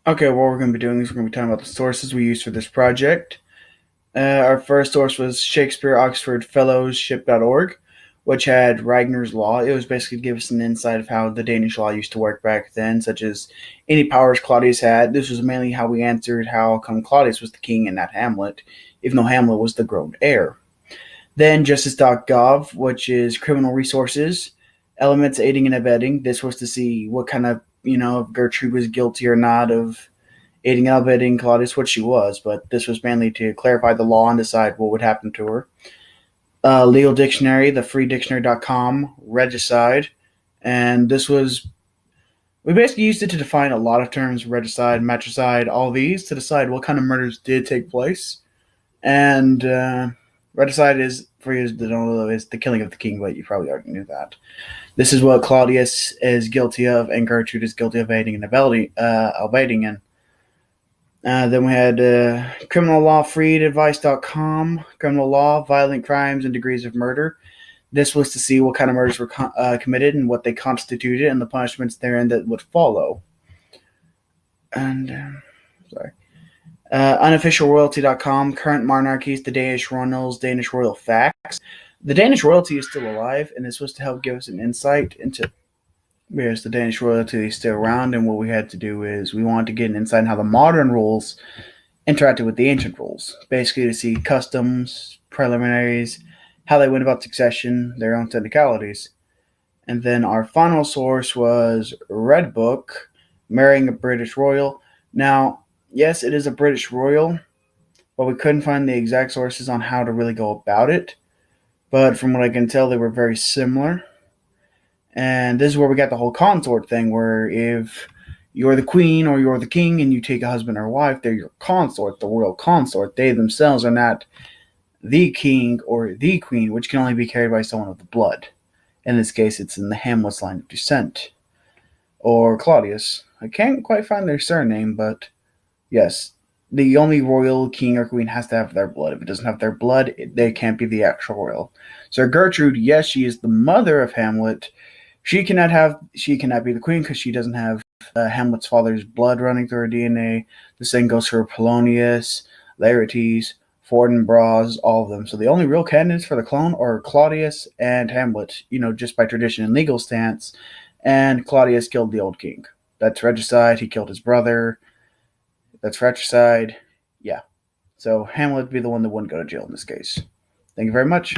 Okay, what we're going to be doing is we're going to be talking about the sources we used for this project. Our first source was Shakespeare Oxford Fellowship.org, which had Ragnar's Law. It was basically to give us an insight of how the Danish law used to work back then, such as any powers Claudius had. This was mainly how we answered how come Claudius was the king and not Hamlet, even though Hamlet was the grown heir. Then Justice.gov, which is criminal resources, elements aiding and abetting. This was to see what kind of, if Gertrude was guilty or not of aiding and abetting Claudius, what she was, but this was mainly to clarify the law and decide what would happen to her. Legal Dictionary, thefreedictionary.com, regicide, and this was we basically used it to define a lot of terms: regicide, matricide, all these to decide what kind of murders did take place. And regicide is, for you that don't know, is the killing of the king, but you probably already knew that. This is what Claudius is guilty of, and Gertrude is guilty of aiding and abetting in. Then we had criminal law freedadvice.com, criminal law, violent crimes, and degrees of murder. This was to see what kind of murders were committed and what they constituted and the punishments therein that would follow. And, sorry. Unofficialroyalty.com, current monarchies, the Danish royals, Danish royal facts. The Danish royalty is still alive, and this was to help give us an insight into because the Danish royalty is still around, and what we had to do is we wanted to get an insight on how the modern rules interacted with the ancient rules, basically to see customs, preliminaries, how they went about succession, their own technicalities. And then our final source was Red Book, Marrying a British Royal. Now, yes, it is a British royal, but we couldn't find the exact sources on how to really go about it. But from what I can tell, they were very similar. And this is where we got the whole consort thing, where if you're the queen or you're the king and you take a husband or a wife, they're your consort, the royal consort. They themselves are not the king or the queen, which can only be carried by someone of the blood. In this case, it's in the Hamlet's line of descent. Or Claudius. I can't quite find their surname, but yes, the only royal king or queen has to have their blood. If it doesn't have their blood, they can't be the actual royal. So Gertrude, yes, she is the mother of Hamlet. She cannot be the queen because she doesn't have Hamlet's father's blood running through her DNA. The same goes for Polonius, Laertes, Fortinbras, all of them. So the only real candidates for the clone are Claudius and Hamlet, just by tradition and legal stance. And Claudius killed the old king. That's regicide. He killed his brother. That's fratricide. Yeah. So Hamlet would be the one that wouldn't go to jail in this case. Thank you very much.